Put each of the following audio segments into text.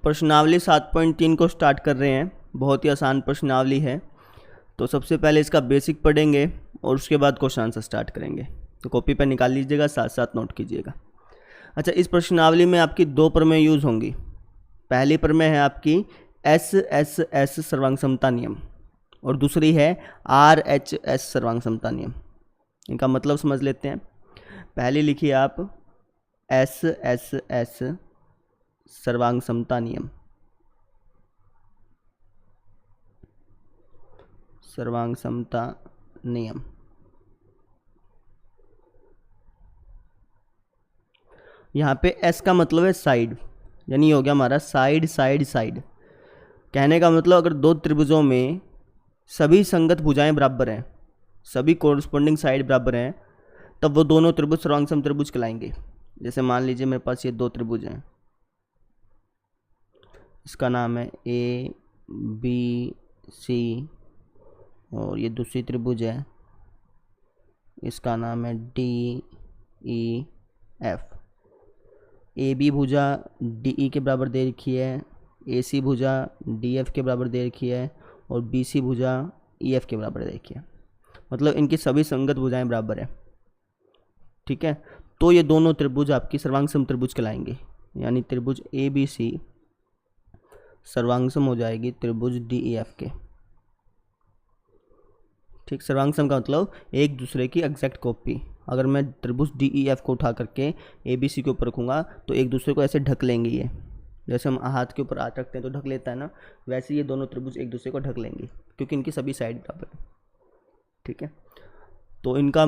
प्रश्नावली 7.3 को स्टार्ट कर रहे हैं। बहुत ही आसान प्रश्नावली है, तो सबसे पहले इसका बेसिक पढ़ेंगे और उसके बाद क्वेश्चन आंसर स्टार्ट करेंगे। तो कॉपी पर निकाल लीजिएगा, साथ साथ नोट कीजिएगा। अच्छा, इस प्रश्नावली में आपकी दो प्रमेय यूज़ होंगी। पहली प्रमेय है आपकी SSS सर्वांग समता नियम और दूसरी है RHS सर्वांग समता नियम। इनका मतलब समझ लेते हैं। पहले लिखिए आप SSS सर्वांग समता नियम, सर्वांग समता नियम। यहाँ पे S का मतलब है साइड, यानी हो गया हमारा साइड साइड साइड। कहने का मतलब अगर दो त्रिभुजों में सभी संगत भुजाएं बराबर हैं, सभी कोरस्पोंडिंग साइड बराबर हैं, तब वो दोनों त्रिभुज सर्वांग सम त्रिभुज कहलाएंगे। जैसे मान लीजिए मेरे पास ये दो त्रिभुज हैं, इसका नाम है ABC और ये दूसरी त्रिभुज है, इसका नाम है DEF। AB भुजा DE के बराबर दे रखी है, AC भुजा DF के बराबर दे रखी है और BC भुजा EF के बराबर दे रखी है। मतलब इनकी सभी संगत भुजाएं बराबर है। ठीक है, तो ये दोनों त्रिभुज आपकी सर्वांग सम त्रिभुज कहलाएंगे, यानी त्रिभुज ABC सर्वांग सम हो जाएगी त्रिभुज DEF के। ठीक, सर्वांग सम का मतलब एक दूसरे की एग्जैक्ट कॉपी। अगर मैं त्रिभुज DEF को उठा करके ABC के ऊपर रखूँगा तो एक दूसरे को ऐसे ढक लेंगे। ये जैसे हम हाथ के ऊपर हाथ रखते हैं तो ढक लेता है ना, वैसे ये दोनों त्रिभुज एक दूसरे को ढक लेंगे क्योंकि इनकी सभी साइड बराबर है। ठीक है, तो इनका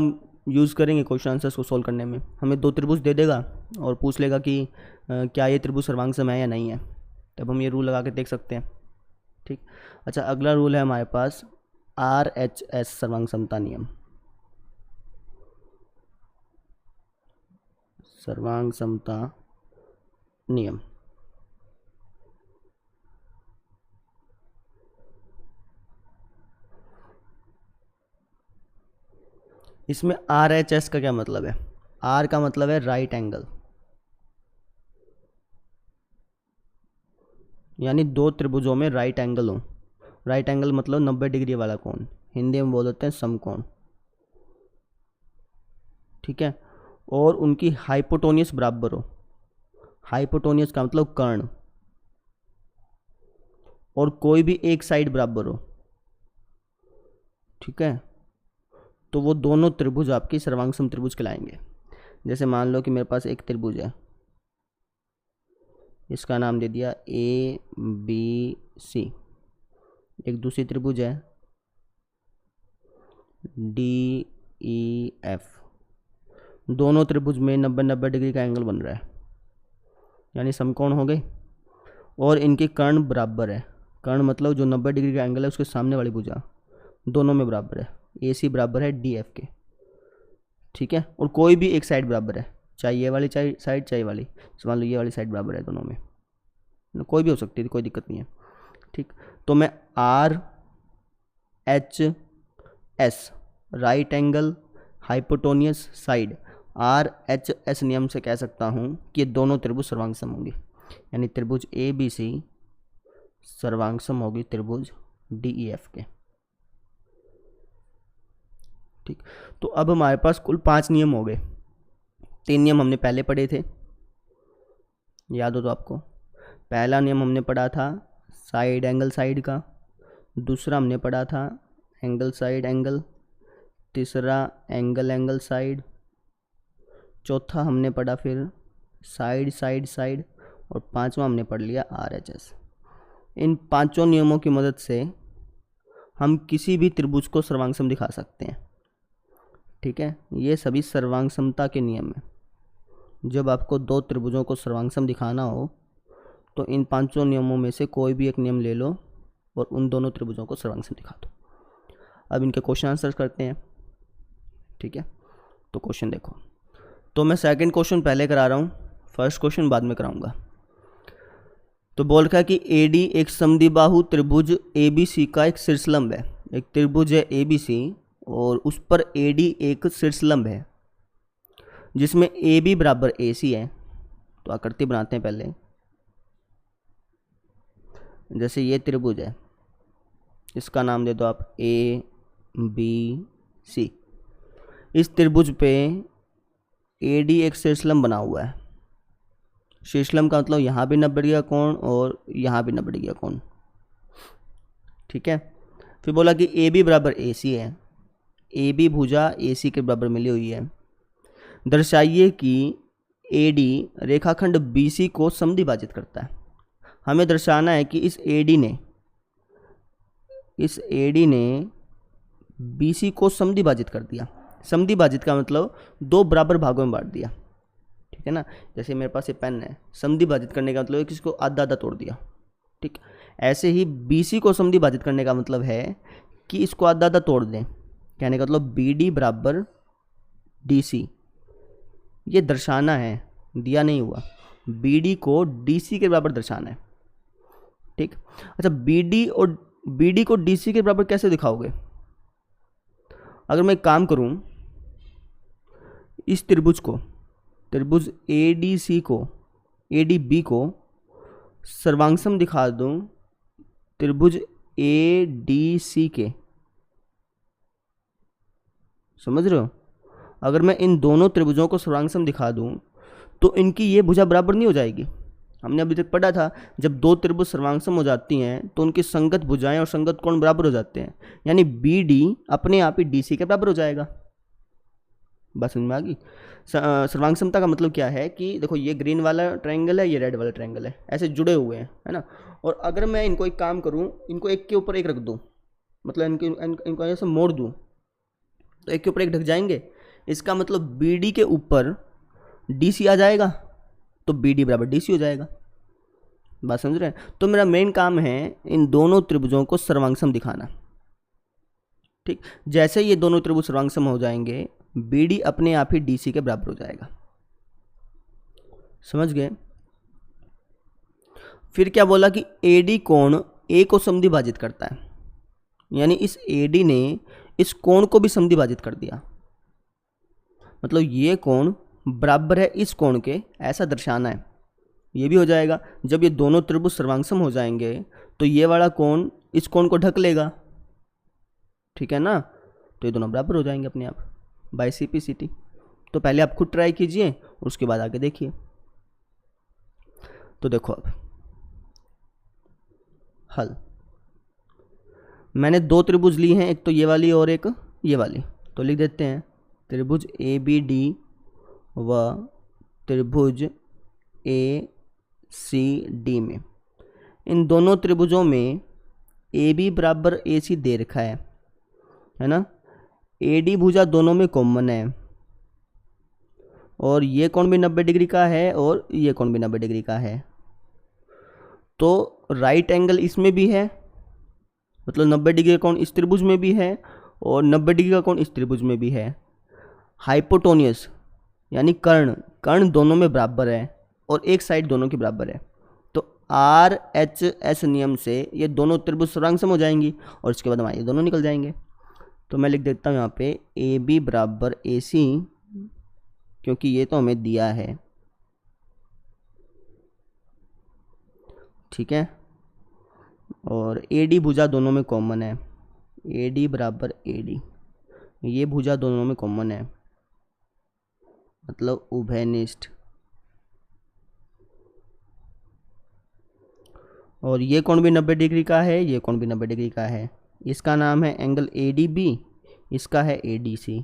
यूज़ करेंगे क्वेश्चन आंसर्स को सॉल्व करने में। हमें दो त्रिभुज दे देगा और पूछ लेगा कि क्या ये त्रिभुज सर्वांग सम है या नहीं है, तब हम ये रूल लगा के देख सकते हैं। ठीक, अच्छा, अगला रूल है हमारे पास RHS सर्वांग समता नियम, सर्वांग समता नियम। इसमें RHS का क्या मतलब है? R का मतलब है राइट एंगल, यानी दो त्रिभुजों में राइट एंगल हो। राइट एंगल मतलब 90 डिग्री वाला कोण, हिंदी में बोल देते हैं समकोण। ठीक है, और उनकी हाइपोटेन्यूज बराबर हो। हाइपोटेन्यूज का मतलब कर्ण, और कोई भी एक साइड बराबर हो। ठीक है, तो वो दोनों त्रिभुज आपकी सर्वांग सम त्रिभुज कहलाएंगे। जैसे मान लो कि मेरे पास एक त्रिभुज है, इसका नाम दे दिया ABC। एक दूसरी त्रिभुज है DEF। दोनों त्रिभुज में 90-90 डिग्री का एंगल बन रहा है, यानी समकोण हो गए, और इनके कर्ण बराबर है। कर्ण मतलब जो 90 डिग्री का एंगल है उसके सामने वाली भुजा दोनों में बराबर है। AC बराबर है DF के। ठीक है, और कोई भी एक साइड बराबर है, चाहे ये वाली साइड चाहे वाली, मान लो ये वाली साइड बराबर है, दोनों में कोई भी हो सकती है, कोई दिक्कत नहीं है। ठीक, तो मैं RHS right angle hypotenuse side RHS नियम से कह सकता हूँ कि ये दोनों त्रिभुज सर्वांग सम होंगे, यानी त्रिभुज ABC सर्वांग सम होगी त्रिभुज DEF के। ठीक, तो अब हमारे पास कुल 5 नियम हो गए। 3 नियम हमने पहले पढ़े थे, याद हो तो आपको। पहला नियम हमने पढ़ा था साइड एंगल साइड का, दूसरा हमने पढ़ा था एंगल साइड एंगल, तीसरा एंगल एंगल साइड, चौथा हमने पढ़ा फिर साइड साइड साइड, और पांचवा हमने पढ़ लिया RHS। इन पांचों नियमों की मदद से हम किसी भी त्रिभुज को सर्वांग सम दिखा सकते हैं। ठीक है, ये सभी सर्वांग समता के नियम हैं। जब आपको दो त्रिभुजों को सर्वांग सम दिखाना हो तो इन पांचों नियमों में से कोई भी एक नियम ले लो और उन दोनों त्रिभुजों को सर्वांग सम दिखा दो। अब इनके क्वेश्चन आंसर करते हैं। ठीक है, तो क्वेश्चन देखो। तो मैं सेकंड क्वेश्चन पहले करा रहा हूँ, फर्स्ट क्वेश्चन बाद में कराऊंगा। तो बोल रखा है कि AD एक समद्विबाहु त्रिभुज ABC का एक शीर्षलंब है। एक त्रिभुज है ABC और उस पर AD एक शीर्षलंब है जिसमें AB बराबर AC है। तो आकृति बनाते हैं पहले। जैसे ये त्रिभुज है, इसका नाम दे दो आप ए बी सी। इस त्रिभुज पे ए डी एक शीर्षलंब बना हुआ है। शीर्षलंब का मतलब यहाँ भी 90 डिग्री का कोण और यहाँ भी 90 डिग्री का कोण। ठीक है, फिर बोला कि ए बी बराबर ए सी है। ए बी भुजा ए सी के बराबर मिली हुई है। दर्शाइए कि ए डी रेखाखंड बी सी को समद्विभाजित करता है। हमें दर्शाना है कि इस ए डी ने बी सी को समद्विभाजित कर दिया। समद्विभाजित का मतलब दो बराबर भागों में बांट दिया। ठीक है ना, जैसे मेरे पास ये पेन है, समद्विभाजित करने का मतलब किसी को आधा आधा तोड़ दिया। ठीक, ऐसे ही बी सी को समद्विभाजित करने का मतलब है कि इसको आधा आधा तोड़ दें। कहने का मतलब बी डी बराबर डी सी, ये दर्शाना है, दिया नहीं हुआ। बी डी को डी सी के बराबर दर्शाना है। ठीक, अच्छा बी डी को डी सी के बराबर कैसे दिखाओगे? अगर मैं काम करूं, इस त्रिभुज ए डी सी को, ए डी बी को सर्वांगसम दिखा दूं त्रिभुज ए डी सी के, समझ रहे हो? अगर मैं इन दोनों त्रिभुजों को सर्वांगसम दिखा दूं तो इनकी ये भुजा बराबर नहीं हो जाएगी। हमने अभी तक पढ़ा था जब दो त्रिभुज सर्वांगसम हो जाती हैं तो उनकी संगत भुजाएं और संगत कोण बराबर हो जाते हैं, यानी बी डी अपने आप ही डी सी के बराबर हो जाएगा। बात समझ में आ गई? सर्वांगसमता का मतलब क्या है कि देखो ये ग्रीन वाला ट्रायंगल है, ये रेड वाला ट्रायंगल है, ऐसे जुड़े हुए हैं, है ना। और अगर मैं इनको एक काम करूं, इनको एक के ऊपर एक रख दूं, मतलब इनको ऐसे मोड़ दूं तो एक के ऊपर एक ढक जाएंगे। इसका मतलब बी डी के ऊपर डी सी आ जाएगा तो बी डी बराबर डी सी हो जाएगा। बात समझ रहे हैं? तो मेरा मेन काम है इन दोनों त्रिभुजों को सर्वांगसम दिखाना। ठीक, जैसे ये दोनों त्रिभुज सर्वांगसम हो जाएंगे बी डी अपने आप ही डी सी के बराबर हो जाएगा। समझ गए? फिर क्या बोला कि ए डी कोण ए को समद्विभाजित करता है, यानी इस ए डी ने इस कोण को भी समद्विभाजित कर दिया। मतलब ये कोण बराबर है इस कोण के, ऐसा दर्शाना है। ये भी हो जाएगा, जब ये दोनों त्रिभुज सर्वांगसम हो जाएंगे तो ये वाला कोण इस कोण को ढक लेगा। ठीक है ना, तो ये दोनों बराबर हो जाएंगे अपने आप बाय CP/CT। तो पहले आप खुद ट्राई कीजिए, उसके बाद आगे देखिए। तो देखो अब हल, मैंने दो त्रिभुज ली हैं, एक तो ये वाली और एक ये वाली, तो लिख देते हैं त्रिभुज ABD व त्रिभुज ACD में। इन दोनों त्रिभुजों में AB बराबर AC दे रखा है ना। AD भुजा दोनों में कॉमन है और ये कोण भी 90 डिग्री का है और ये कोण भी 90 डिग्री का है। तो राइट एंगल इसमें भी है, मतलब 90 डिग्री का कोण इस त्रिभुज में भी है और 90 डिग्री का कोण इस त्रिभुज में भी है। हाइपोटोनियस यानी कर्ण दोनों में बराबर है और एक साइड दोनों की बराबर है। तो RHS नियम से ये दोनों त्रिभुज सर्वांगसम हो जाएंगी और इसके बाद हमारे ये दोनों निकल जाएंगे। तो मैं लिख देता हूँ यहाँ पे AB बराबर AC, क्योंकि ये तो हमें दिया है। ठीक है, और AD भुजा दोनों में कॉमन है, AD बराबर AD, ये भुजा दोनों में कॉमन है, मतलब उभयनिष्ठ। और ये कोण भी 90 डिग्री का है, ये कोण भी 90 डिग्री का है। इसका नाम है एंगल ADB, इसका है ADC।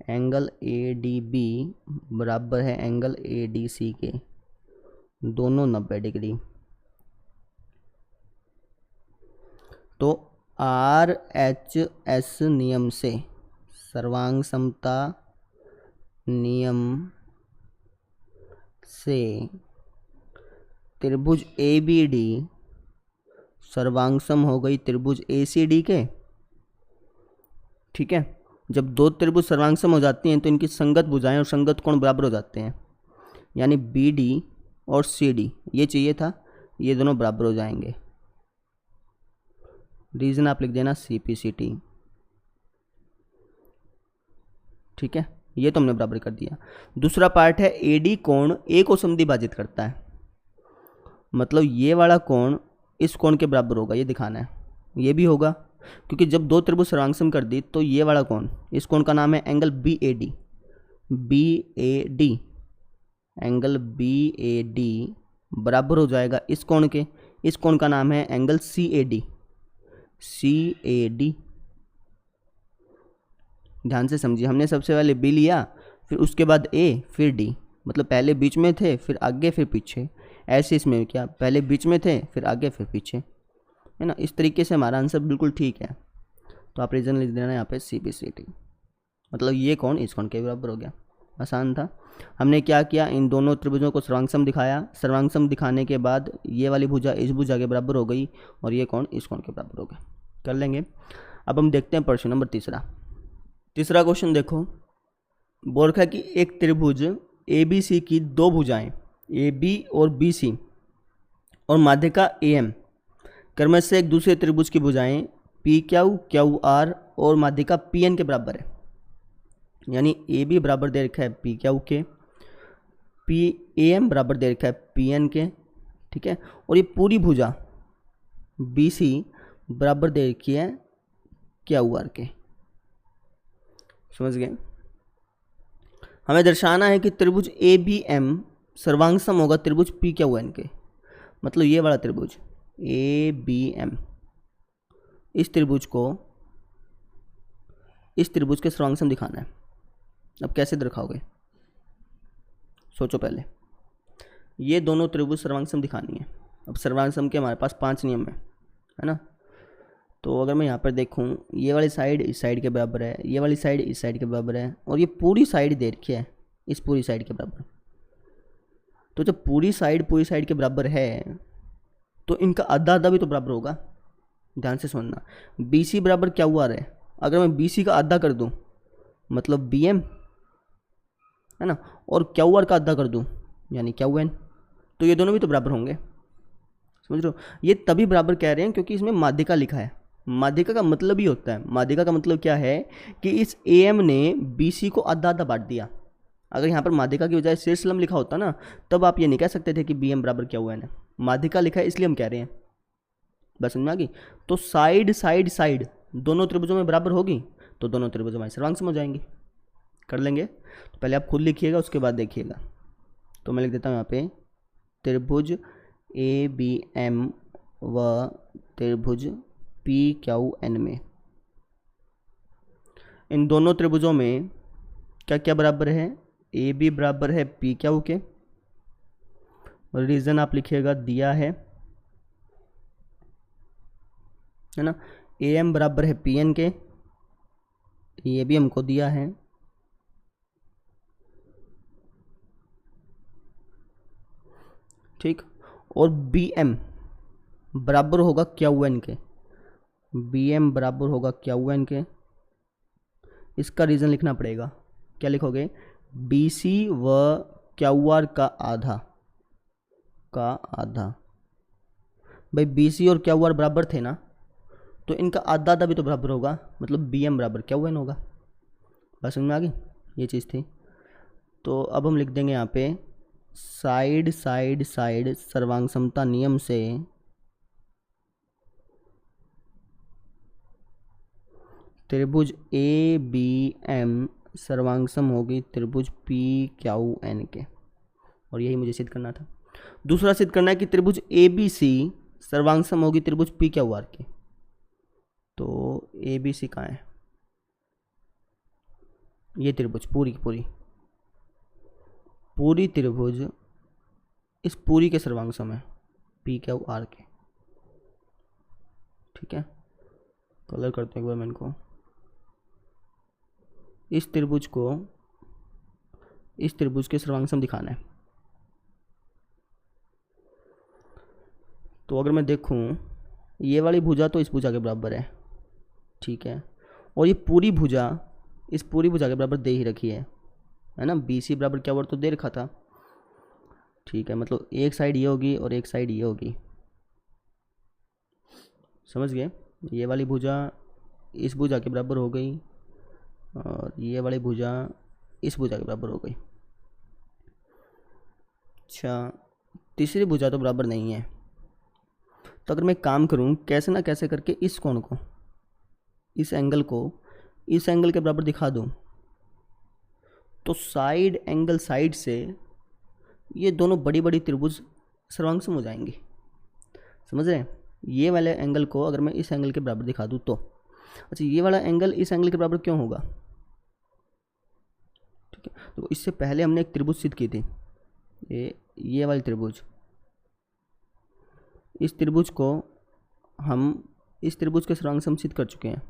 एंगल ADB बराबर है एंगल ADC के, दोनों 90 डिग्री। तो RHS नियम से, सर्वांग समता नियम से त्रिभुज ABD सर्वांगसम हो गई त्रिभुज ACD के। ठीक है, जब दो त्रिभुज सर्वांगसम हो जाती हैं तो इनकी संगत भुजाएं और संगत कोण बराबर हो जाते हैं, यानी BD और CD, ये चाहिए था, ये दोनों बराबर हो जाएंगे। रीजन आप लिख देना CP/CT। ठीक है, ये तो हमने बराबर कर दिया। दूसरा पार्ट है AD कोण A को समद्विभाजित करता है, मतलब ये वाला कोण इस कोण के बराबर होगा, ये दिखाना है। ये भी होगा क्योंकि जब दो त्रिभुज सर्वांगसम कर दी तो ये वाला कोण, इस कोण का नाम है angle BAD। BAD, angle BAD बराबर हो जाएगा इस कोण के, इस कोण का नाम है एंगल CAD। CAD, ध्यान से समझिए, हमने सबसे पहले B लिया, फिर उसके बाद A, फिर D, मतलब पहले बीच में थे फिर आगे फिर पीछे। ऐसे इसमें क्या, पहले बीच में थे फिर आगे फिर पीछे, है ना। इस तरीके से हमारा आंसर बिल्कुल ठीक है। तो आप रीजन लिख देना यहाँ पे CBCD, मतलब ये कोण इस कोण के बराबर हो गया। आसान था। हमने क्या किया, इन दोनों त्रिभुजों को सर्वांगसम दिखाया, सर्वांगसम दिखाने के बाद ये वाली भुजा इस भुजा के बराबर हो गई और ये कोण इस कोण के बराबर हो गया। कर लेंगे। अब हम देखते हैं प्रश्न नंबर तीसरा क्वेश्चन देखो। बोल रखा है कि एक त्रिभुज ABC की दो भुजाएं AB और BC और माध्यिका AM क्रमश से एक दूसरे त्रिभुज की भुजाएं PQ, QR और माध्यिका PN के बराबर है। यानी AB बराबर दे रखा है PQ के, AM बराबर दे रखा है PN के, ठीक है। और ये पूरी भुजा BC बराबर दे रखी है QR के। समझ गए। हमें दर्शाना है कि त्रिभुज ABM सर्वांगसम होगा त्रिभुज PQN के। मतलब ये वाला त्रिभुज ABM, इस त्रिभुज को इस त्रिभुज के सर्वांगसम दिखाना है। अब कैसे दिखाओगे, सोचो पहले। ये दोनों त्रिभुज सर्वांगसम दिखानी है। अब सर्वांगसम के हमारे पास 5 नियम है ना। तो अगर मैं यहाँ पर देखूँ, ये वाली साइड इस साइड के बराबर है, ये वाली साइड इस साइड के बराबर है, और ये पूरी साइड दे रखी है इस पूरी साइड के बराबर। तो जब पूरी साइड के बराबर है तो इनका आधा आधा भी तो बराबर होगा। ध्यान से सुनना। BC बराबर क्या हुआ है, अगर मैं BC का आधा कर दूं मतलब BM, है ना, और QR का आधा कर दूं यानी QN, तो ये दोनों भी तो बराबर होंगे। समझ रहे हो। ये तभी बराबर कह रहे हैं क्योंकि इसमें माध्यिका लिखा है। माध्यिका का मतलब ही होता है, माध्यिका का मतलब क्या है कि इस AM ने BC को आधा आधा बांट दिया। अगर यहाँ पर माध्यिका की बजाय शीर्षलंब लिखा होता ना, तब आप ये नहीं कह सकते थे कि BM बराबर क्या हुआ है। माध्यिका लिखा है इसलिए हम कह रहे हैं। बस समझ में आ गई। तो साइड दोनों त्रिभुजों में बराबर होगी तो दोनों त्रिभुज हमारे सर्वांगसम हो जाएंगे। कर लेंगे। तो पहले आप खुद लिखिएगा, उसके बाद देखिएगा। तो मैं लिख देता हूँ यहाँ पे त्रिभुज ABM व त्रिभुज PQN में, इन दोनों त्रिभुजों में क्या क्या बराबर है, AB बराबर है PQ के, और रीजन आप लिखिएगा दिया है ना। AM बराबर है PN के, ये भी हमको दिया है। ठीक। और BM बराबर होगा QN के, BM बराबर होगा QN के। इसका रीजन लिखना पड़ेगा। क्या लिखोगे, BC व QR का आधा भाई BC और QR बराबर थे ना, तो इनका आधा आधा भी तो बराबर होगा, मतलब BM बराबर QN होगा। बस समझ में आ गई, ये चीज़ थी। तो अब हम लिख देंगे यहाँ पे साइड सर्वांगसमता नियम से त्रिभुज ABM सर्वांगसम होगी त्रिभुज PQN के, और यही मुझे सिद्ध करना था। दूसरा सिद्ध करना है कि त्रिभुज ABC सर्वांगसम होगी त्रिभुज PQR के। तो ABC कहाँ है, ये त्रिभुज पूरी त्रिभुज इस पूरी के सर्वांगसम है PQR के। ठीक है, कलर करते हैं एक बार मैं इनको। इस त्रिभुज को इस त्रिभुज के सर्वांगसम दिखाना है। तो अगर मैं देखूं, ये वाली भुजा तो इस भुजा के बराबर है, ठीक है, और ये पूरी भुजा इस पूरी भुजा के बराबर दे ही रखी है ना। BC बराबर क्या वर्ड तो दे रखा था, ठीक है, मतलब एक साइड ये होगी और एक साइड ये होगी। समझ गए। ये वाली भुजा इस भुजा के बराबर हो गई और ये वाली भुजा इस भुजा के बराबर हो गई। अच्छा, तीसरी भुजा तो बराबर नहीं है, तो अगर मैं काम करूँ कैसे ना कैसे करके इस कोण को, इस एंगल को इस एंगल के बराबर दिखा दूँ, तो साइड एंगल साइड से ये दोनों बड़ी बड़ी त्रिभुज सर्वांगसम हो जाएंगे। समझ रहे हैं? ये वाले एंगल को अगर मैं इस एंगल के बराबर दिखा दूँ तो, अच्छा ये वाला एंगल इस एंगल के बराबर क्यों होगा? ठीक है, तो इससे पहले हमने एक त्रिभुज सिद्ध की थी, ये वाली त्रिभुज। इस त्रिभुज को हम इस त्रिभुज के सर्वांगसम सिद्ध कर चुके हैं,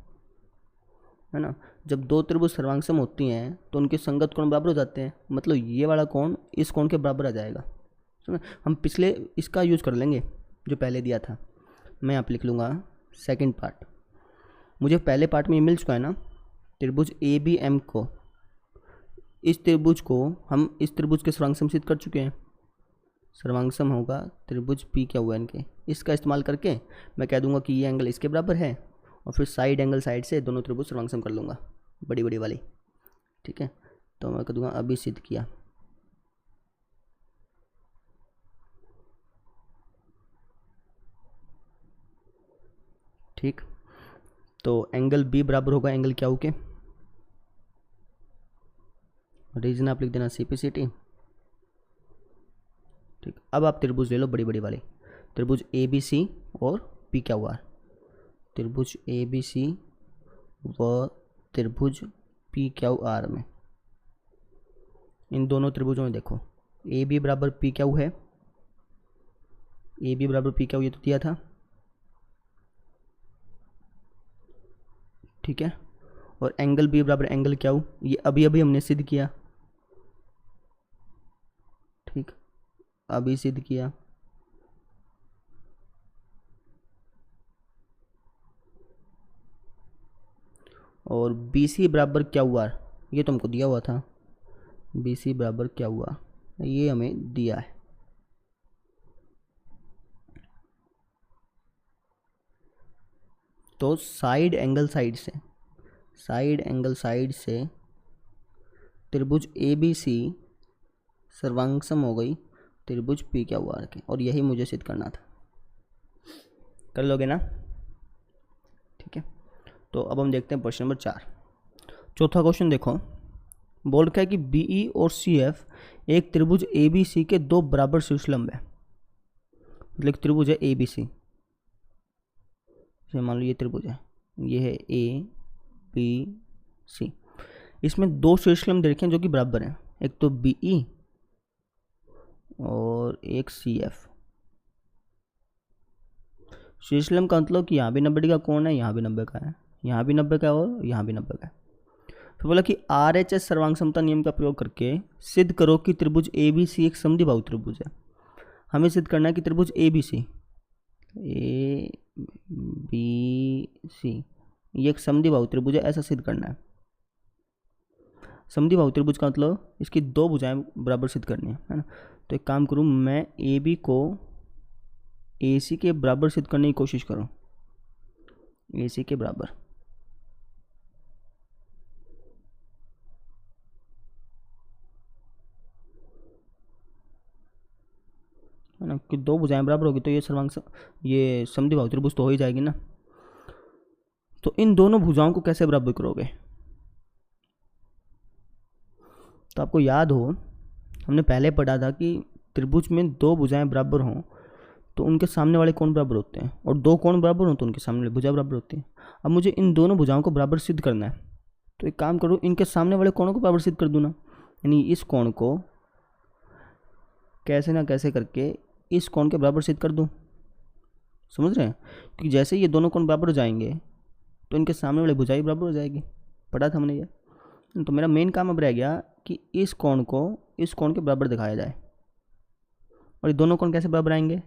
है ना। जब दो त्रिभुज सर्वांगसम होती हैं तो उनके संगत कोण बराबर हो जाते हैं, मतलब ये वाला कोण इस कोण के बराबर आ जाएगा। सुनो, हम पिछले इसका यूज़ कर लेंगे जो पहले दिया था। मैं यहाँ पे लिख लूँगा सेकंड पार्ट। मुझे पहले पार्ट में ये मिल चुका है ना, त्रिभुज ए बी एम को, इस त्रिभुज को हम इस त्रिभुज के सर्वांगसम सिद्ध कर चुके हैं। सर्वांगसम होगा त्रिभुज पी क्या हुआ इनके, इसका इस्तेमाल करके मैं कह दूंगा कि ये एंगल इसके बराबर है, और फिर साइड एंगल साइड से दोनों त्रिभुज सर्वांगसम कर लूँगा, बड़ी बड़ी वाली। ठीक है, तो मैं कह दूँगा अभी सिद्ध किया। ठीक, तो एंगल बी बराबर होगा एंगल क्या हो के, रीजन आप लिख देना CPCT। ठीक, अब आप त्रिभुज ले लो बड़ी बड़ी वाली, त्रिभुज ABC और P क्या हुआ, त्रिभुज ABC व त्रिभुज P क्या आर में। इन दोनों त्रिभुजों में देखो AB बराबर P क्या है, AB बराबर P क्या ये तो दिया था। ठीक है, और एंगल B बराबर एंगल क्या हो, ये अभी अभी हमने सिद्ध किया। ठीक, अभी सिद्ध किया। और BC बराबर क्या हुआ, ये तो हमको दिया हुआ था। BC बराबर क्या हुआ, ये हमें दिया है। तो साइड एंगल साइड से, साइड एंगल साइड से त्रिभुज ABC सर्वांगसम हो गई त्रिभुज P क्या हुआ के, और यही मुझे सिद्ध करना था। कर लोगे ना? ठीक है, तो अब हम देखते हैं प्रश्न नंबर 4। चौथा क्वेश्चन देखो, बोल रखा है कि BE और CF एक त्रिभुज ABC के दो बराबर शीर्षलंब है। मतलब त्रिभुज है ABC, मान लो ये त्रिभुज है, ये है ABC, इसमें दो शीर्षलंब दे रखे हैं जो कि बराबर हैं, एक तो BE और एक CF। शीर्षलंब का मतलब कि यहाँ भी 90 डिग्री का कोण है, यहाँ भी 90 का है, यहाँ भी 90 का है और यहाँ भी 90 का है। तो बोला कि RHS सर्वांग समता नियम का प्रयोग करके सिद्ध करो कि त्रिभुज ABC एक समद्विबाहु त्रिभुज है। हमें सिद्ध करना है कि त्रिभुज ABC ये एक समद्विबाहु त्रिभुज है, ऐसा सिद्ध करना है। समद्विबाहु त्रिभुज का मतलब इसकी दो भुजाएं बराबर सिद्ध करनी है ना। तो एक काम करूँ, मैं AB को AC के बराबर सिद्ध करने की कोशिश करूँ, AC के बराबर, है ना, कि दो भुजाएं बराबर होगी तो ये समद्विबाहु त्रिभुज तो हो ही जाएगी ना। तो इन दोनों भुजाओं को कैसे बराबर करोगे? तो आपको याद हो हमने पहले पढ़ा था कि त्रिभुज में दो भुजाएं बराबर हों तो उनके सामने वाले कोण बराबर होते हैं, और दो कोण बराबर हों तो उनके सामने वाली भुजा बराबर होती है। अब मुझे इन दोनों भुजाओं को बराबर सिद्ध करना है, तो एक काम करूँ, इनके सामने वाले कोणों को बराबर सिद्ध कर दूँ ना, यानी इस कोण को कैसे ना कैसे करके इस कोण के बराबर सिद्ध कर दूँ। समझ रहे हैं? क्योंकि जैसे ये दोनों कोण बराबर हो जाएंगे तो इनके सामने वाली भुजाएं बराबर हो जाएगी, पढ़ा था हमने ये। तो मेरा मेन काम अब रह गया कि इस कोण को इस कोण के बराबर दिखाया जाए। और ये दोनों कोण कैसे बराबर आएंगे?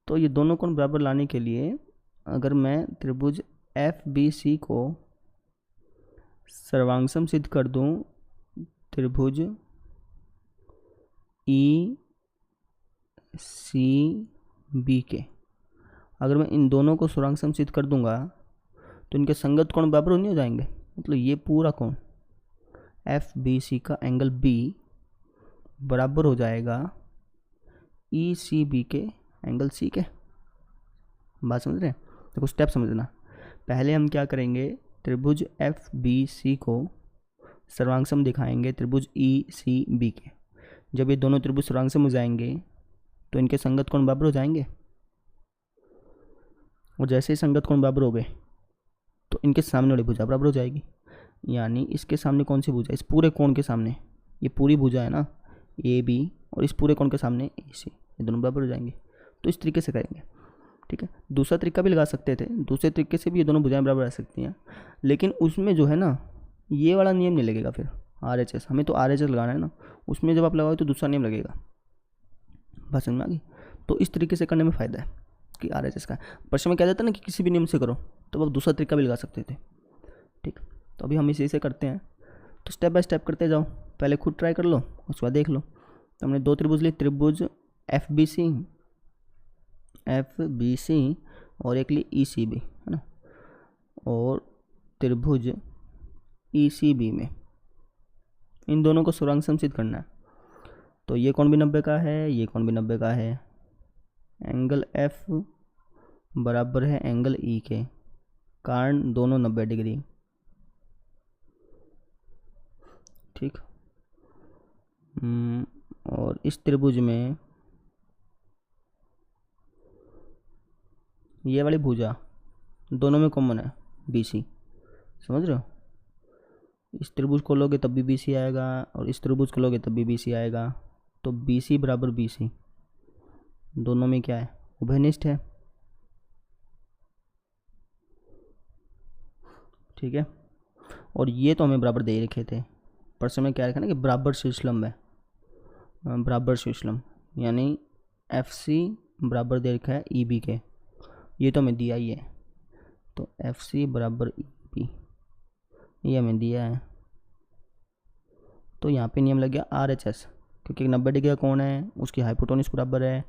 तो ये दोनों कोण बराबर लाने के लिए अगर मैं त्रिभुज FBC को सर्वांगसम सिद्ध कर दूं त्रिभुज ECB के, अगर मैं इन दोनों को सर्वांगसम सिद्ध कर दूंगा तो इनके संगत कोण बराबर नहीं हो जाएंगे। मतलब ये पूरा कोण FBC का एंगल B बराबर हो जाएगा ECB के एंगल C के। बात समझ रहे हैं? देखो स्टेप समझना। पहले हम क्या करेंगे, त्रिभुज एफ बी सी को सर्वांग दिखाएंगे त्रिभुज ई सी बी के। जब ये दोनों त्रिभुज सर्वांग हो जाएंगे तो इनके संगत कोण बराबर हो जाएंगे, और जैसे ही संगत कोण बराबर हो गए तो इनके सामने वाली भुजा बराबर हो जाएगी। यानी इसके सामने कौन सी भुजा, इस पूरे कोण के सामने, ये पूरी भुजा है ना ए बी, और इस पूरे कोण के सामने ए सी, ये दोनों बराबर हो जाएंगे। तो इस तरीके से करेंगे, ठीक है। दूसरा तरीका भी लगा सकते थे, दूसरे तरीके से भी ये दोनों भुजाएं बराबर आ सकती हैं, लेकिन उसमें जो है ना ये वाला नियम नहीं लगेगा। फिर RHS, हमें तो RHS लगाना है ना, उसमें जब आप लगाओ तो दूसरा नियम लगेगा। बात समझ में आ गई? तो इस तरीके से करने में फ़ायदा है कि RHS का। प्रश्न में कह देता ना कि किसी भी नियम से करो, तो आप दूसरा तरीका भी लगा सकते थे, ठीक। तो अभी हम इसी से करते हैं, तो स्टेप बाय स्टेप करते जाओ। पहले खुद ट्राई कर लो, उसके बाद देख लो। तो हमने दो त्रिभुज ली, त्रिभुज FBC और एक ली ECB, है ना, और त्रिभुज ECB में इन दोनों को सर्वांग सिद्ध करना है। तो ये कोण भी 90 का है, ये कोण भी 90 का है। एंगल F बराबर है एंगल E के, कारण दोनों 90 डिग्री, ठीक। और इस त्रिभुज में ये वाली भुजा दोनों में कॉमन है BC, समझ रहे हो? इस त्रिभुज को लोगे तब भी BC आएगा, और इस त्रिभुज को लोगे तब भी BC आएगा। तो BC बराबर BC दोनों में क्या है, उभयनिष्ठ है, ठीक है। और ये तो हमें बराबर दे ही रखे थे, प्रश्न में क्या रखा ना कि बराबर शीर्षलंब है, बराबर शीर्षलंब, यानी FC बराबर दे रखा है EB के, ये तो हमें दिया ही है। तो FC बराबर EB ये हमें दिया है। तो यहाँ पे नियम लग गया RHS, क्योंकि 90 डिग्री का कोण है, उसकी हाइपोटेन्यूज बराबर है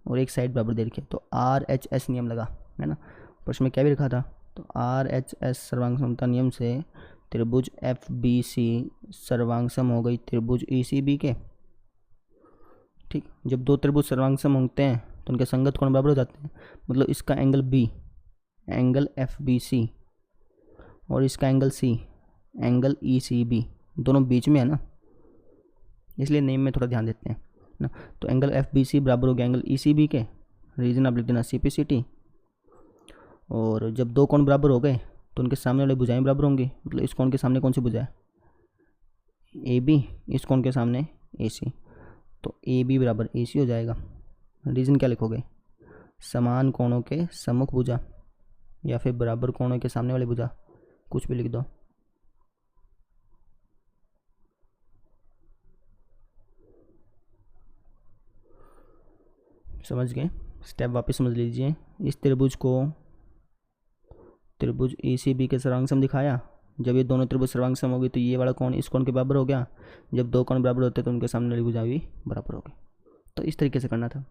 और एक साइड बराबर दे रखी है, तो RHS नियम लगा, है ना। प्रश्न में क्या भी रखा था, तो RHS सर्वांग समता नियम से त्रिभुज FBC सर्वांग सम हो गई त्रिभुज ECB के, ठीक। जब दो त्रिभुज सर्वांग सम होते हैं तो उनके संगत कोण बराबर हो जाते हैं, मतलब इसका एंगल B एंगल FBC और इसका एंगल C एंगल ECB दोनों बीच में है ना, इसलिए नेम में थोड़ा ध्यान देते हैं ना। तो एंगल FBC बराबर हो गया एंगल ECB के, रीजन आप लिख देना CPCT। और जब दो कोण बराबर हो गए तो उनके सामने वाली भुजाएं बराबर होंगी, मतलब इस कोण के सामने कौन सी भुजा है AB, इस कोण के सामने AC, तो AB बराबर AC हो जाएगा। रीजन क्या लिखोगे, समान कोणों के सम्मुख भुजा या फिर बराबर कोणों के सामने वाली भुजा, कुछ भी लिख दो। समझ गए? स्टेप वापस समझ लीजिए। इस त्रिभुज को त्रिभुज ECB के सर्वांग सम दिखाया, जब ये दोनों त्रिभुज सर्वांग सम हो गई तो ये वाला कोण इस कोण के बराबर हो गया, जब दो कोण बराबर होते तो उनके सामने वाली भुजा भी बराबर हो गई। तो इस तरीके से करना था,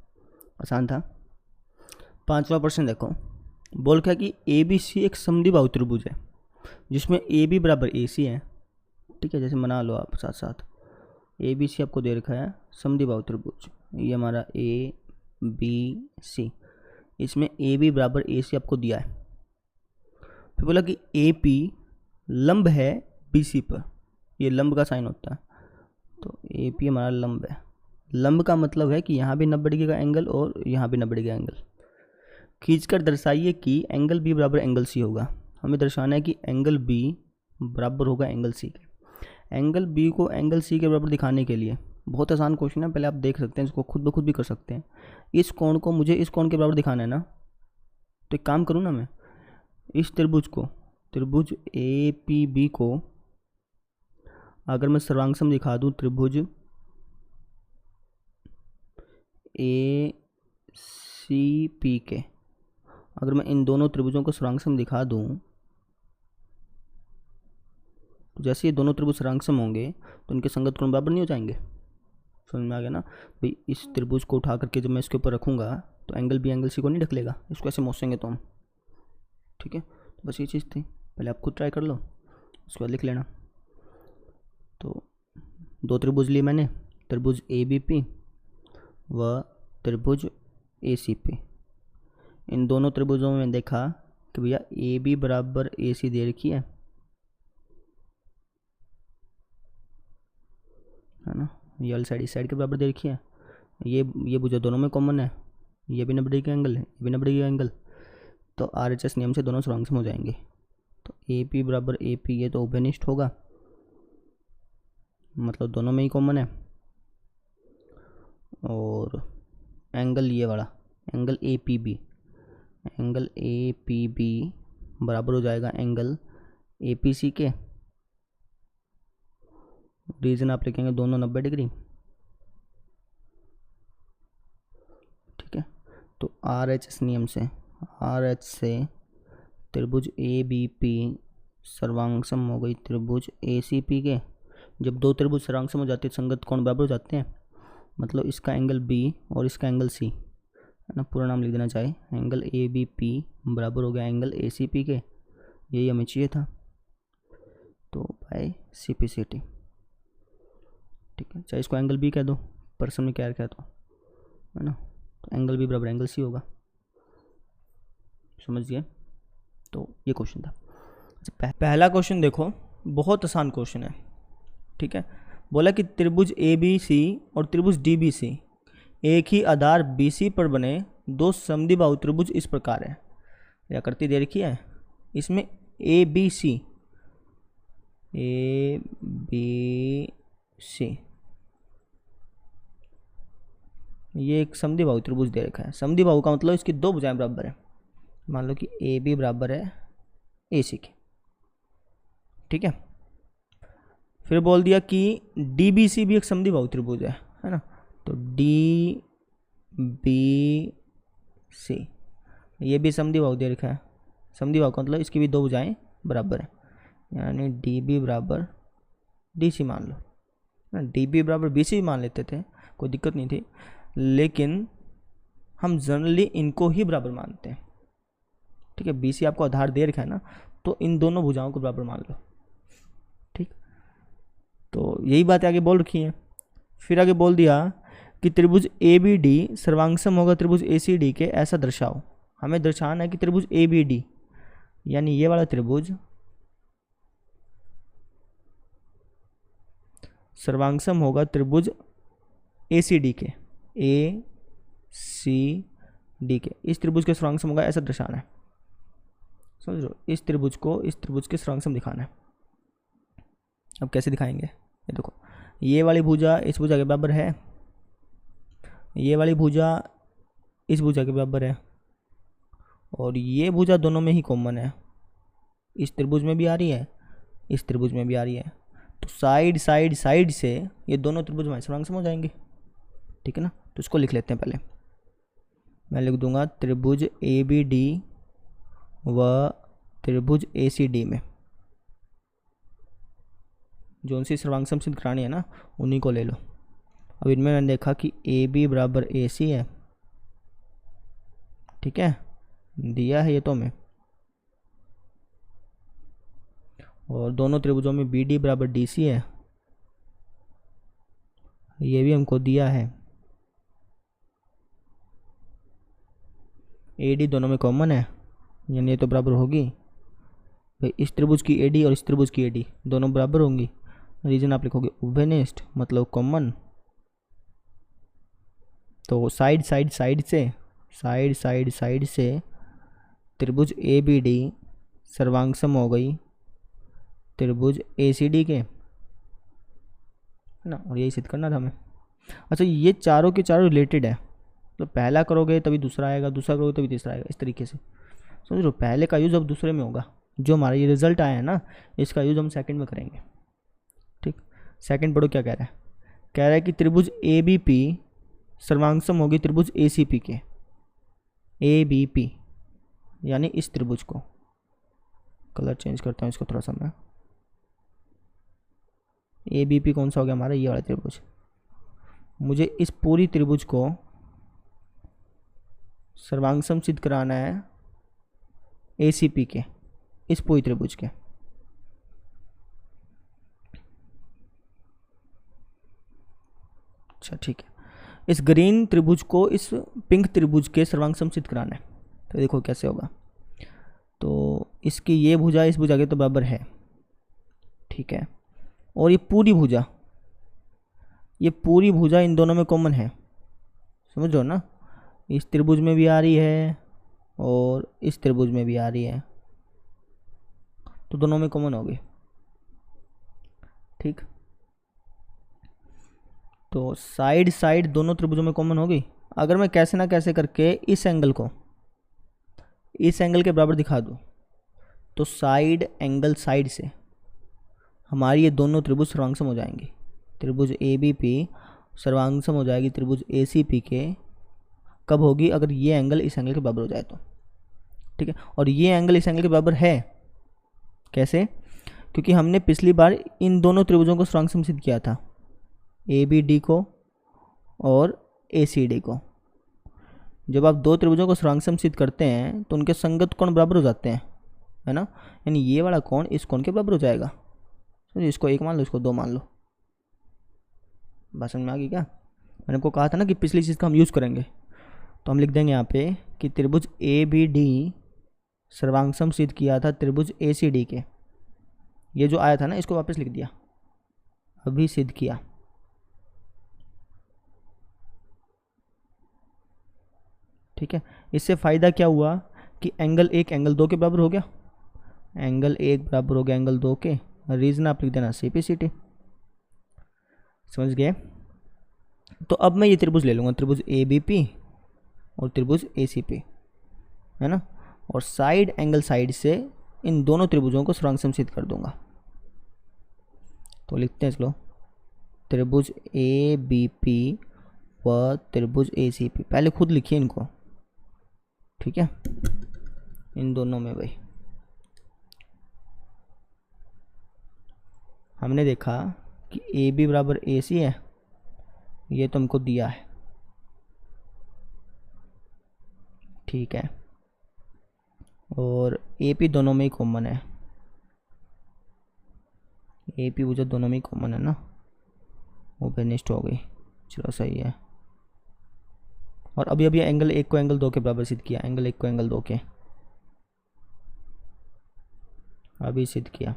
आसान था। 5वां प्रश्न देखो, बोल क्या कि ABC एक समद्विबाहु त्रिभुज है जिसमें AB बराबर AC है, ठीक है। जैसे बना लो आप साथ साथ, ABC आपको दे रखा है समद्विबाहु त्रिभुज, ये हमारा ABC, इसमें AB बराबर AC आपको दिया है। फिर बोला कि AP लंब है BC पर, ये लंब का साइन होता है, तो AP हमारा लंब है। लंब का मतलब है कि यहाँ भी 90 डिग्री का एंगल और यहाँ भी 90 डिग्री का एंगल। खींचकर दर्शाइए कि एंगल B बराबर एंगल C होगा। हमें दर्शाना है कि एंगल B बराबर होगा एंगल C के। एंगल B को एंगल C के बराबर दिखाने के लिए बहुत आसान क्वेश्चन है, पहले आप देख सकते हैं, इसको खुद ब खुद भी कर सकते हैं। इस कोण को मुझे इस कोण के बराबर दिखाना है ना, तो एक काम करूँ ना, मैं इस त्रिभुज को, त्रिभुज APB को अगर मैं सर्वांग सम दिखा दूँ त्रिभुज ACP के, अगर मैं इन दोनों त्रिभुजों को सर्वांग सम दिखा दूँ, तो जैसे ये दोनों त्रिभुज सर्वांग सम होंगे तो इनके संगत कोण बराबर नहीं हो जाएंगे। समझ में आ गया ना भाई? इस त्रिभुज को उठा करके जब मैं इसके ऊपर रखूँगा तो एंगल B एंगल C को नहीं ढक लेगा, इसको ऐसे मोसेंगे तो हम, ठीक है। तो बस ये चीज़ थी, पहले आप खुद ट्राई कर लो, उसके बाद लिख लेना। तो दो त्रिभुज लिए मैंने, त्रिभुज ABP व त्रिभुज ACP। इन दोनों त्रिभुजों में देखा कि भैया ए बी बराबर ए सी दे रखी है ना, ये वाली साइड इस साइड के बराबर दे रखी है। ये भुजा दोनों में कॉमन है, ये भी 90 डिग्री का एंगल है, ये भी 90 डिग्री का एंगल, तो RHS नियम से दोनों सर्वांग हो जाएंगे। तो ए पी बराबर ए पी, ये तो उभयनिष्ठ होगा, मतलब दोनों में ही कॉमन है। और एंगल ये वाला angle A P B, angle A P B बराबर हो जाएगा एंगल ए पी सी के। रीजन आप लिखेंगे दोनों 90 डिग्री, ठीक है। तो RHS नियम से, RH से त्रिभुज ए बी पी सर्वांगसम हो गई त्रिभुज ए सी पी के। जब दो त्रिभुज सर्वांगसम हो जाते हैं, संगत कोण बराबर हो जाते हैं, मतलब इसका एंगल बी और इसका एंगल सी है ना, पूरा नाम लिख देना चाहे, एंगल ए बी पी बराबर हो गया एंगल ए सी पी के। यही हमें चाहिए था, तो by C P C T, ठीक है। चाहे इसको एंगल बी कह दो, पर्सन में क्या कह दो, है ना, तो एंगल बी बराबर एंगल सी होगा, समझिए। तो ये क्वेश्चन था। पहला क्वेश्चन देखो, बहुत आसान क्वेश्चन है, ठीक है। बोला कि त्रिभुज ए बी सी और त्रिभुज डी बी सी एक ही आधार बी सी पर बने दो समद्विबाहु त्रिभुज इस प्रकार है। आकृति दे रखी है, इसमें ए बी सी ये एक समद्विबाहु त्रिभुज दे रखा है। समद्विबाहु का मतलब इसकी दो भुजाएं बराबर है। मान लो कि ए बी बराबर है ए सी के, ठीक है। फिर बोल दिया कि डी बी सी भी एक समद्विबाहु त्रिभुज है ना, तो डी बी सी ये भी समद्विबाहु दे रखा है। समद्विबाहु का मतलब इसकी भी दो भुजाएं बराबर है, यानी डी बी बराबर डी सी मान लो ना। डी बी बराबर बी सी भी मान लेते थे, कोई दिक्कत नहीं थी, लेकिन हम जनरली इनको ही बराबर मानते हैं, ठीक है। बी सी आपको आधार दे रखा है ना, तो इन दोनों भुजाओं को बराबर मान लो, ठीक। तो यही बात आगे बोल रखी है। फिर आगे बोल दिया कि त्रिभुज ए बी डी सर्वांगसम होगा त्रिभुज ए सी डी के, ऐसा दर्शाओ। हमें दर्शाना है कि त्रिभुज ए बी डी यानी ये वाला त्रिभुज सर्वांगसम होगा त्रिभुज ए सी डी के, ए सी डी के। इस त्रिभुज के सर्वांगसम होगा ऐसा दर्शाना है, समझ लो। इस त्रिभुज को इस त्रिभुज के सर्वांगसम दिखाना है। अब कैसे दिखाएंगे, ये देखो, ये वाली भुजा इस भुजा के बराबर है, ये वाली भुजा इस भुजा के बराबर है, और ये भुजा दोनों में ही कॉमन है। इस त्रिभुज में भी आ रही है, इस त्रिभुज में भी आ रही है, तो साइड साइड साइड से ये दोनों त्रिभुज हमारे सर्वांगसम हो जाएंगे, ठीक है ना। तो इसको लिख लेते हैं। पहले मैं लिख दूंगा त्रिभुज ए बी डी व त्रिभुज ए सी डी में जो उनसे सर्वांगसम सिद्ध करानी है ना, उन्हीं को ले लो। अब इनमें मैंने देखा कि ए बी बराबर ए सी है, ठीक है, दिया है ये तो हमें, और दोनों त्रिभुजों में बी डी बराबर डी सी है, ये भी हमको दिया है। ए डी दोनों में कॉमन है, यानी ये तो बराबर होगी भाई। इस त्रिभुज की ए डी और इस त्रिभुज की ए डी दोनों बराबर होंगी। रीजन आप लिखोगे उभयनिष्ठ, मतलब कॉमन। तो साइड साइड साइड से साइड साइड साइड से त्रिभुज ए बी डी सर्वांगसम हो गई त्रिभुज ए सी डी के, है ना, और यही सिद्ध करना था हमें। अच्छा, ये चारों के चारों रिलेटेड है, तो पहला करोगे तभी दूसरा आएगा, दूसरा करोगे तभी तीसरा आएगा, इस तरीके से समझ लो। पहले का यूज़ अब दूसरे में होगा, जो हमारा ये रिजल्ट आया है ना, इसका यूज़ हम सेकंड में करेंगे, ठीक। सेकंड पढ़ो क्या कह रहा है। कह रहा है कि त्रिभुज ए बी पी सर्वांगसम होगी त्रिभुज ए सी पी के, ए बी पी यानी इस त्रिभुज को, कलर चेंज करता हूँ इसको थोड़ा सा मैं, ए बी पी कौन सा हो गया हमारा, ये वाला त्रिभुज। मुझे इस पूरी त्रिभुज को सर्वांगसम सिद्ध कराना है ए सी पी के, इस पूरी त्रिभुज के। अच्छा ठीक है, इस ग्रीन त्रिभुज को इस पिंक त्रिभुज के सर्वांगसम सिद्ध कराना है। तो देखो कैसे होगा। तो इसकी ये भुजा इस भुजा के तो बराबर है, ठीक है। और ये पूरी भुजा इन दोनों में कॉमन है, समझ रहे हो ना। इस त्रिभुज में भी आ रही है और इस त्रिभुज में भी आ रही है, तो दोनों में कॉमन होगी, ठीक। तो साइड दोनों त्रिभुजों में कॉमन होगी। अगर मैं कैसे ना कैसे करके इस एंगल को इस एंगल के बराबर दिखा दूँ, तो साइड एंगल साइड से हमारी ये दोनों त्रिभुज सर्वांगसम हो जाएंगे। त्रिभुज ABP सर्वांगसम हो जाएगी त्रिभुज ACP के। कब होगी? अगर ये एंगल इस एंगल के बराबर हो जाए तो, ठीक है। और ये एंगल इस एंगल के बराबर है कैसे? क्योंकि हमने पिछली बार इन दोनों त्रिभुजों को सर्वांगसम सिद्ध किया था, ABD को और ACD को। जब आप दो त्रिभुजों को सर्वांगसम सिद्ध करते हैं तो उनके संगत कोण बराबर हो जाते हैं, है ना। यानी ये वाला कोण इस कोण के बराबर हो जाएगा। तो इसको 1 मान लो, इसको 2 मान लो। बात समझ में आ गई क्या? मैंने आपको कहा था ना कि पिछली चीज़ का हम यूज़ करेंगे। तो हम लिख देंगे यहाँ पे कि त्रिभुज ABD सर्वांगसम सिद्ध किया था त्रिभुज ACD के। ये जो आया था ना, इसको वापस लिख दिया, अभी सिद्ध किया। ठीक है। इससे फ़ायदा क्या हुआ कि एंगल 1 एंगल 2 के बराबर हो गया। एंगल 1 बराबर हो गया एंगल 2 के। रीज़न आप लिख देना CPCT। समझ गए? तो अब मैं ये त्रिभुज ले लूँगा, त्रिभुज ABP और त्रिभुज ACP, है ना। और साइड एंगल साइड से इन दोनों त्रिभुजों को सर्वांगसम सिद्ध कर दूंगा। तो लिखते हैं, चलो, त्रिभुज ABP व त्रिभुज ACP। पहले खुद लिखिए इनको, ठीक है, इन दोनों में भाई हमने देखा कि AB बराबर AC है, ये तो हमको दिया है, ठीक है। और AP दोनों में ही कॉमन है, AP भुजा दोनों में ही कॉमन है ना, वो फिनिश्ड हो गई, चलो सही है। और अभी एंगल 1 को एंगल 2 के बराबर सिद्ध किया, एंगल 1 को एंगल 2 के अभी सिद्ध किया।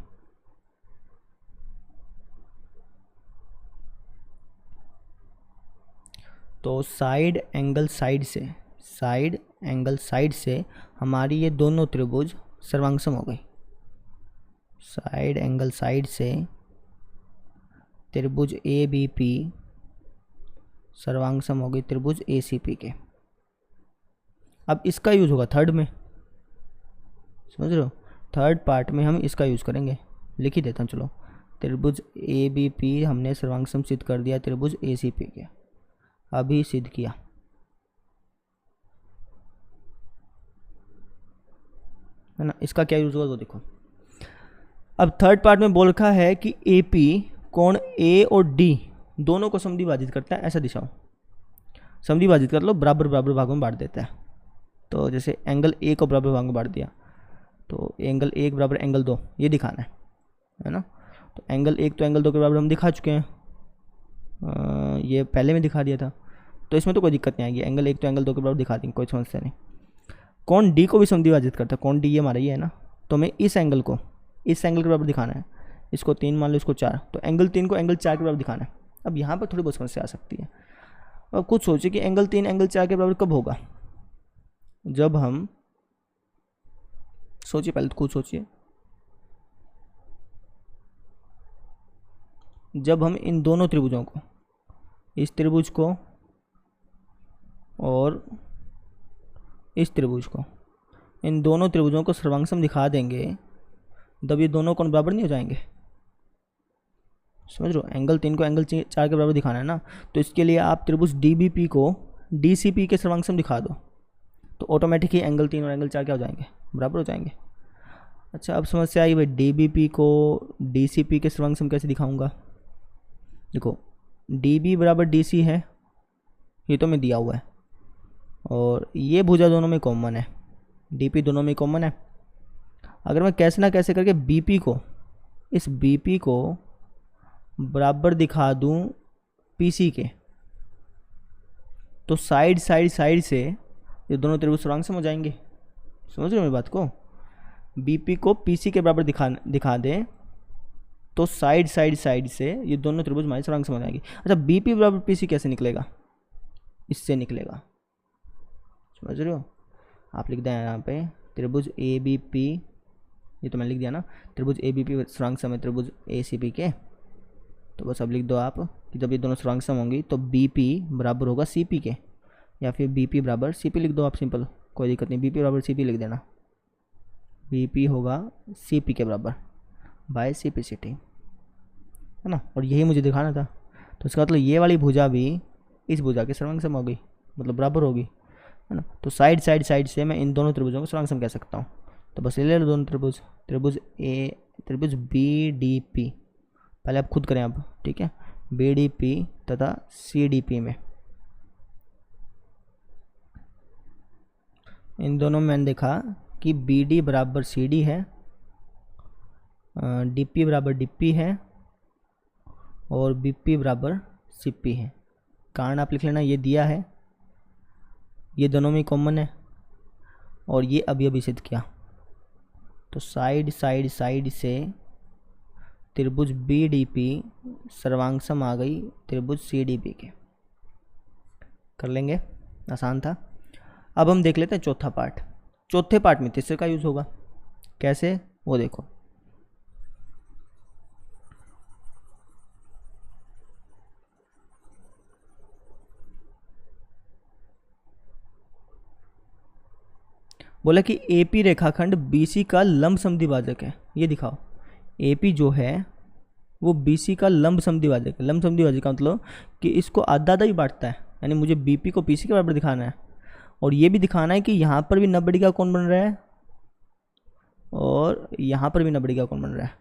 तो साइड एंगल साइड से हमारी ये दोनों त्रिभुज सर्वांगसम हो गई। साइड एंगल साइड से त्रिभुज ABP सर्वांगसम हो गई त्रिभुज ACP के। अब इसका यूज होगा थर्ड में, समझ रहे हो। थर्ड पार्ट में हम इसका यूज करेंगे, लिख ही देता हूँ, चलो। त्रिभुज ABP हमने सर्वांगसम सिद्ध कर दिया त्रिभुज ACP के, अभी सिद्ध किया। है ना। इसका क्या यूज होगा वो देखो। अब थर्ड पार्ट में बोल रखा है कि AP कोण A और D दोनों को समद्विभाजित करता है, ऐसा दिशाओं समद्विभाजित कर लो, बराबर बराबर भागों में बांट देता है। तो जैसे एंगल A को बराबर भागों में बांट दिया, तो एंगल 1 बराबर एंगल 2 ये दिखाना है ना। तो एंगल 1 तो एंगल 2 के बराबर हम दिखा चुके हैं, ये पहले में दिखा दिया था, तो इसमें तो कोई दिक्कत नहीं आएगी। एंगल 1 तो एंगल 2 के बराबर दिखा देंगे, कोई समस्या नहीं। कोण D को भी समद्विभाजित करता है, कोण D ये हमारा ये है ना, तो हमें इस एंगल को इस एंगल के बराबर दिखाना है। इसको 3 मान लो, इसको 4, तो एंगल 3 को एंगल 4 के बराबर दिखाना है। अब यहाँ पर थोड़ी बहुत समस्या आ सकती है। अब खुद सोचिए कि एंगल 3 एंगल 4 के बराबर कब होगा? जब हम सोचिए, पहले तो खुद सोचिए, जब हम इन दोनों त्रिभुजों को, इस त्रिभुज को और इस त्रिभुज को, इन दोनों त्रिभुजों को सर्वांगसम दिखा देंगे, तब ये दोनों कोण बराबर नहीं हो जाएंगे। समझ लो, एंगल 3 को एंगल 4 के बराबर दिखाना है ना, तो इसके लिए आप त्रिभुज DBP को DCP के सर्वांगसम दिखा दो, तो ऑटोमेटिक ही एंगल 3 और एंगल 4 क्या हो जाएंगे? बराबर हो जाएंगे। अच्छा, अब समस्या आई भाई, DBP को DCP के सर्वांगसम कैसे दिखाऊंगा? देखो, DB बराबर DC है, ये तो मैं दिया हुआ है, और ये भुजा दोनों में कॉमन है, DP दोनों में कॉमन है। अगर मैं कैसे ना कैसे करके BP को, इस BP को बराबर दिखा दूं PC के, तो साइड से ये दोनों त्रिभुज सर्वांगसम हो जाएंगे। समझ रहे हो मेरी बात को? बीपी को पीसी के बराबर दिखा दें तो साइड से ये दोनों त्रिभुज हमारी सर्वांग समझ आएगी। अच्छा, बीपी बराबर पीसी कैसे निकलेगा? इससे निकलेगा, समझ रहे हो? आप लिख दें यहाँ पे त्रिभुज ए बी पी, ये तो मैंने लिख दिया ना, त्रिभुज ए बी पी सर्वांग सम है त्रिभुज ए सी पी के। तो बस अब लिख दो आप कि जब ये दोनों सर्वांग सम होंगी तो बी पी बराबर होगा सी पी के, या फिर बी पी बराबर सी पी लिख दो आप, सिंपल, कोई दिक्कत नहीं, बी पी बराबर सी पी लिख देना। बी पी होगा सी पी के बराबर by C P C T, है ना। और यही मुझे दिखाना था, तो इसका मतलब ये वाली भुजा भी इस भुजा के सर्वांग सम होगी, मतलब बराबर होगी, है ना। तो साइड से मैं इन दोनों त्रिभुजों को सर्वांग सम कह सकता हूँ। तो बस ये ले लो दोनों त्रिभुज, त्रिभुज बी डी पी, पहले आप खुद करें अब, ठीक है। बी डी पी तथा सी डी पी में, इन दोनों में मैंने देखा कि बी डी बराबर सी डी है, डी पी बराबर डी पी है, और बी पी बराबर सी पी है। कारण आप लिख लेना, ये दिया है, ये दोनों में कॉमन है, और ये अभी सिद्ध किया। तो साइड से त्रिभुज बी डी पी सर्वांग सम आ गई त्रिभुज सी डी पी के। कर लेंगे, आसान था। अब हम देख लेते हैं चौथा पार्ट। चौथे पार्ट में तीसरे का यूज़ होगा, कैसे वो देखो। बोला कि एपी रेखाखंड बीसी का लंब समद्विभाजक है, ये दिखाओ। एपी जो है वो बीसी का लंब समद्विभाजक है। लंब समद्विभाजक का मतलब कि इसको आधा आधा ही बांटता है, यानी मुझे बीपी को पीसी के बराबर दिखाना है, और ये भी दिखाना है कि यहाँ पर भी 90 डिग्री का कोण बन रहा है और यहाँ पर भी 90 डिग्री का कोण बन रहा है,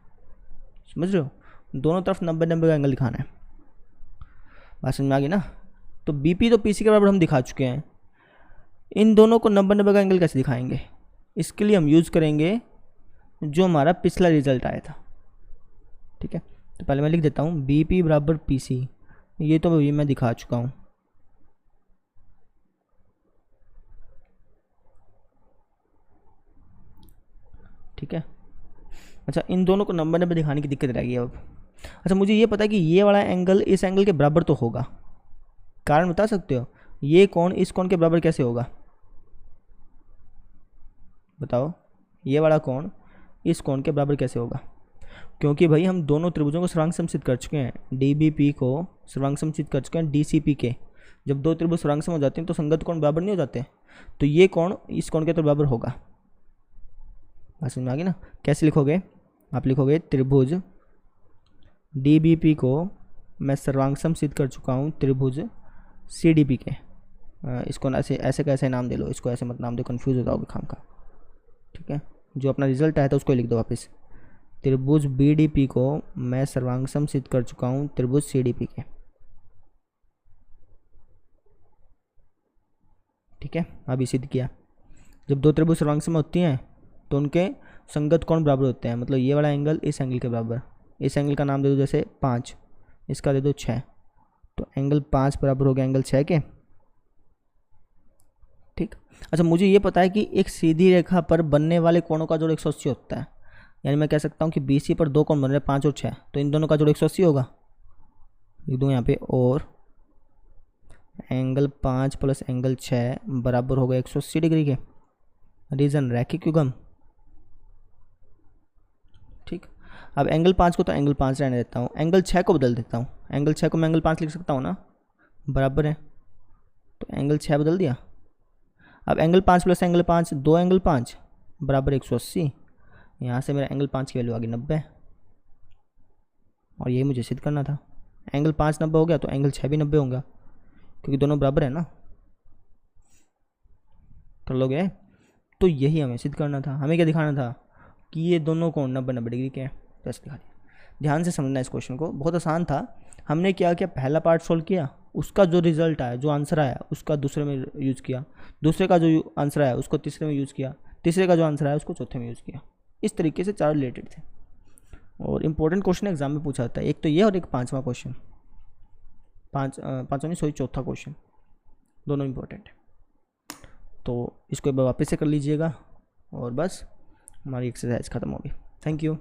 समझ रहे हो? दोनों तरफ 90-90 का एंगल दिखाना है। बात समझ में आ गई ना? तो बीपी तो पीसी के बराबर हम दिखा चुके हैं, इन दोनों को 90-90 का एंगल कैसे दिखाएंगे? इसके लिए हम यूज़ करेंगे जो हमारा पिछला रिजल्ट आया था, ठीक है। तो पहले मैं लिख देता हूँ बीपी बराबर पीसी, ये तो मैं दिखा चुका हूँ, ठीक है। अच्छा, इन दोनों को 90-90 दिखाने की दिक्कत रहेगी अब। अच्छा, मुझे ये पता है कि ये वाला एंगल इस एंगल के बराबर तो होगा, कारण बता सकते हो? ये कोण इस कोण के बराबर कैसे होगा, बताओ? ये वाला कोण इस कोण के बराबर कैसे होगा? क्योंकि भाई हम दोनों त्रिभुजों को सर्वांग सम सिद्ध कर चुके हैं, डी बी पी को सर्वांग सम सिद्ध कर चुके हैं डी सी पी के। जब दो त्रिभुज सर्वांग सम हो जाते हैं तो संगत कोण बराबर नहीं हो जाते, तो ये कोण इस कोण के तो बराबर होगा। बात समझ में आ गई ना? कैसे लिखोगे? आप लिखोगे त्रिभुज डी बी पी को मैं सर्वांग सम सिद्ध कर चुका हूँ त्रिभुज सी डी पी के। इसको ऐसे कैसे नाम दे लो, इसको ऐसे मत नाम दे, कन्फ्यूज हो जाओगे खाम का, ठीक है। जो अपना रिजल्ट आया था उसको लिख दो वापस, त्रिभुज बी डी पी को मैं सर्वांग सम सिद्ध कर चुका हूँ त्रिभुज सी डी पी के, ठीक है। अभी सिद्ध किया, जब दो त्रिभुज सर्वांग सम होती हैं तो उनके संगत कोण बराबर होते हैं, मतलब ये वाला एंगल इस एंगल के बराबर। इस एंगल का नाम दे दो जैसे 5, इसका दे दो 6, तो एंगल 5 बराबर हो गया एंगल 6 के, ठीक। अच्छा, मुझे ये पता है कि एक सीधी रेखा पर बनने वाले कोणों का जोड़ 180 होता है, यानी मैं कह सकता हूँ कि बीसी पर दो कोण बन रहे हैं 5 और 6, तो इन दोनों का जोड़ 180 होगा। लिख दूँ यहाँ पे, और एंगल 5 प्लस एंगल 6 बराबर होगा 180 डिग्री के। रीजन रैखिक युग्म, ठीक। अब एंगल 5 को तो एंगल 5 रहने देता हूँ, एंगल 6 को बदल देता हूँ। एंगल 6 को मैं एंगल 5 लिख सकता हूँ ना, बराबर है, तो एंगल 6 बदल दिया। अब एंगल 5 प्लस एंगल 5, 2 एंगल 5 बराबर 180, यहाँ से मेरा एंगल 5 की वैल्यू आ गई 90, और यही मुझे सिद्ध करना था। एंगल 5 90 हो गया तो एंगल 6 भी 90 होगा, क्योंकि दोनों बराबर है ना। कर लोगे? तो यही हमें सिद्ध करना था। हमें क्या दिखाना था कि ये दोनों कोण 90-90 डिग्री के हैं, तो ऐसे दिखा दिया। ध्यान से समझना इस क्वेश्चन को, बहुत आसान था। हमने क्या किया, पहला पार्ट सोल्व किया, उसका जो रिजल्ट आया, जो आंसर आया, उसका दूसरे में यूज़ किया, दूसरे का जो आंसर आया उसको तीसरे में यूज़ किया, तीसरे का जो आंसर आया उसको चौथे में यूज़ किया। इस तरीके से 4 रिलेटेड थे, और इंपॉर्टेंट क्वेश्चन एग्जाम में पूछा जाता है। एक तो ये और एक 5वां क्वेश्चन, पाँचवां नहीं सॉरी 4था क्वेश्चन, दोनों इंपॉर्टेंट है। तो इसको एक बार वापस से कर लीजिएगा, और बस हमारी एक्सरसाइज ख़त्म होगी। Thank you.